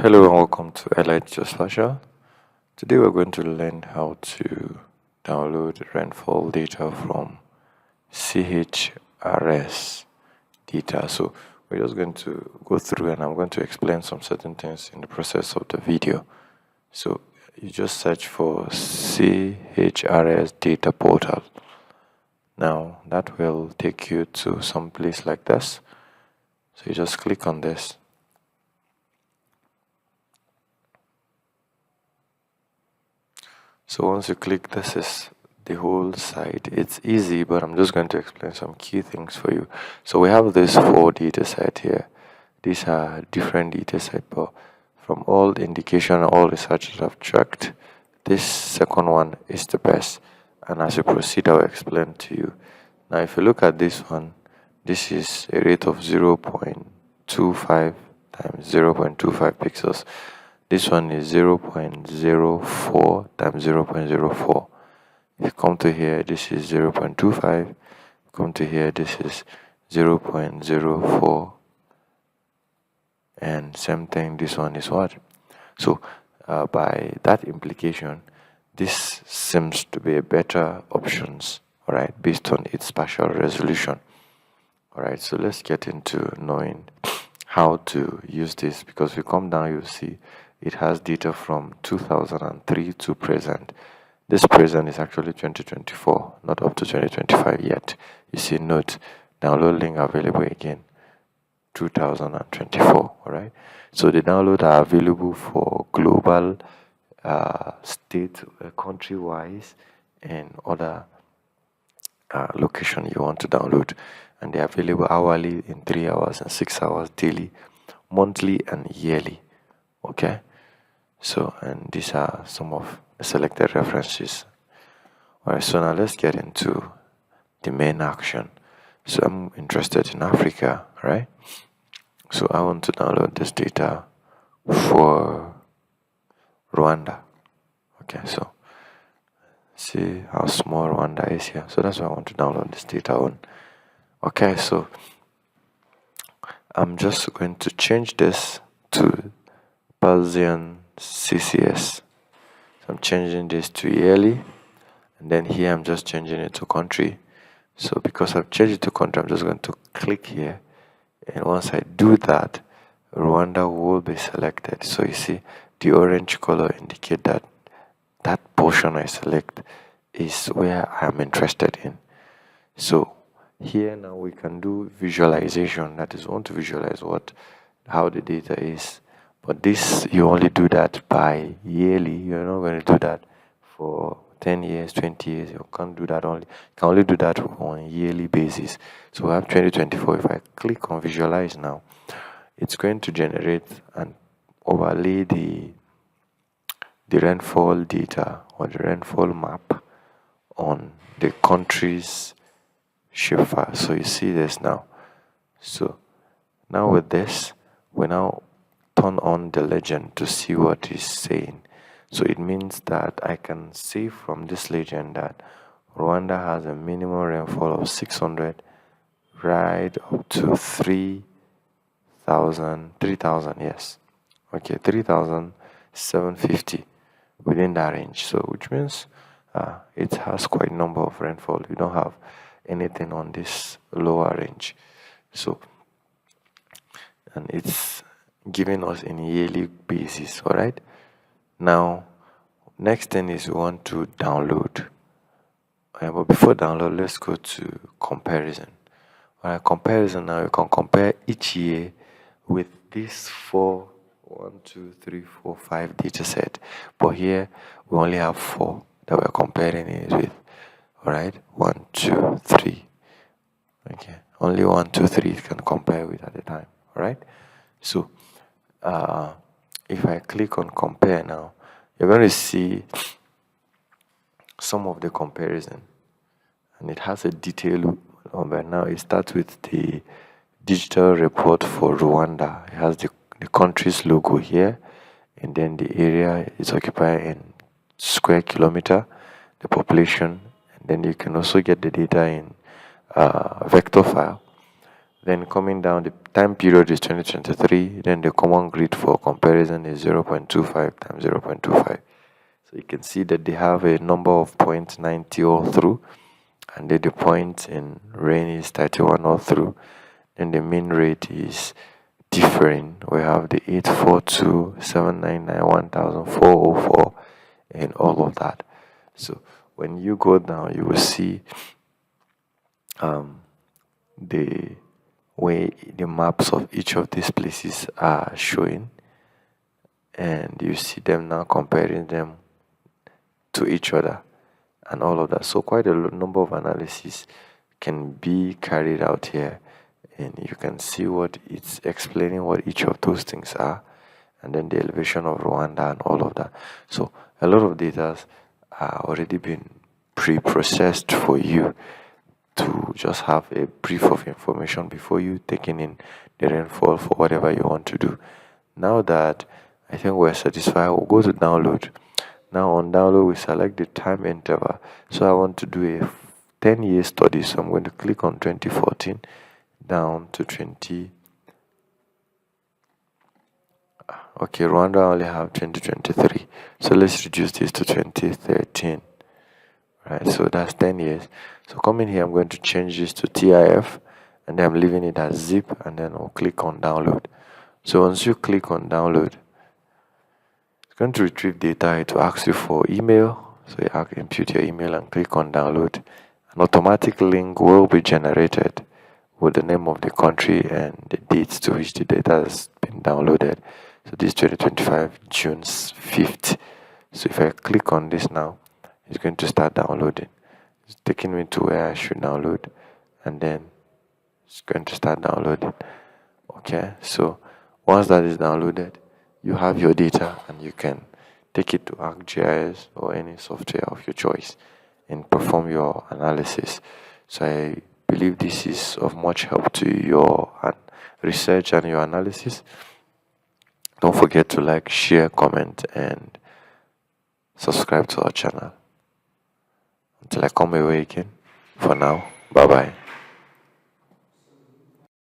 Hello and welcome to Allied Social. Today we're going to learn how to download rainfall data from CHRS data. So we're just going to go through and I'm going to explain some certain things in the process of the video. So you just search for CHRS data portal. Now that will take you to some place like this. So you just click on this. So once you click, this is the whole site. It's easy, but I'm just going to explain some key things for you. So we have this 4 data set here. These are different data set, but from all indication, all researchers have checked, this second one is the best. And as you proceed, I'll explain to you. Now, if you look at this one, this is a rate of 0.25 times 0.25 pixels. This one is 0.04 times 0.04. If you come to here, this is 0.25. Come to here, this is 0.04. And same thing, this one is what? So by that implication, this seems to be a better options, all right, based on its spatial resolution. All right, so let's get into knowing how to use this, because if you come down, you'll see it has data from 2003 to present. This present is actually 2024, not up to 2025 yet. You see, note, download link available again, 2024, all right? So the downloads are available for global, state, country-wise, and other location you want to download. And they're available hourly, in 3 hours and 6 hours, daily, monthly, and yearly, okay? So, and these are some of the selected references. Alright, so now let's get into the main action. So I'm interested in Africa, right? So I want to download this data for Rwanda. Okay, so see how small Rwanda is here. So that's why I want to download this data on. Okay, so I'm just going to change this to Persian CCS. So I'm changing this to yearly, and then here I'm just changing it to country. So because I've changed it to country, I'm just going to click here, and once I do that, Rwanda will be selected. So you see the orange color indicate that that portion I select is where I'm interested in. So here now we can do visualization. That is, we want to visualize how the data is. But this, you only do that by yearly. You're not going to do that for 10 years, 20 years. You can't do that only. You can only do that on a yearly basis. So we have 2024. If I click on visualize now, it's going to generate and overlay the rainfall data or the rainfall map on the country's shapefile. So you see this now. So now with this, we now turn on the legend to see what it's saying. So it means that I can see from this legend that Rwanda has a minimum rainfall of 600 right up to 3,000, yes. Okay, 3,750 within that range. So which means it has quite a number of rainfall. You don't have anything on this lower range. So, and it's giving us in a yearly basis, all right? Now, next thing is we want to download. But before download, let's go to comparison. All right, comparison, now you can compare each year with these 4, 5 data set. But here, we only have 4 that we're comparing it with. All right, 1, 2, 3. Okay, only 1, 2, 3 you can compare with at a time. All right, so if I click on compare now, you're going to see some of the comparison, and it has a detail number. Now it starts with the digital report for Rwanda. It has the country's logo here, and then the area is occupied in square kilometer, the population, and then you can also get the data in vector file. Then coming down, the time period is 2023. Then the common grid for comparison is 0.25 times 0.25. So you can see that they have a number of points 90 all through, and then the point in rain is 31 all through. Then the mean rate is differing. We have the 842, 799, 1404, and all of that. So when you go down, you will see the way the maps of each of these places are showing, and you see them now comparing them to each other and all of that. So quite a number of analysis can be carried out here, and you can see what it's explaining what each of those things are, and then the elevation of Rwanda and all of that. So a lot of data are already been pre-processed for you to just have a brief of information before you taking in the rainfall for whatever you want to do. Now that I think we're satisfied, we'll go to download. Now on download, we select the time interval. So I want to do a 10-year study, so I'm going to click on 2014 down to 20. Okay, Rwanda only have 2023, so let's reduce this to 2013. Right, so that's 10 years. So coming here, I'm going to change this to TIF, and then I'm leaving it as zip, and then I'll click on download. So once you click on download, it's going to retrieve data. It will ask you for email, so you input your email and click on download. An automatic link will be generated with the name of the country and the dates to which the data has been downloaded. So this is 2025 June 5th. So if I click on this now, it's going to start downloading. It's taking me to where I should download, and then it's going to start downloading. Okay, so once that is downloaded, you have your data, and you can take it to CHRS or any software of your choice and perform your analysis. So I believe this is of much help to your research and your analysis. Don't forget to like, share, comment, and subscribe to our channel. Until I come away again, for now, bye bye.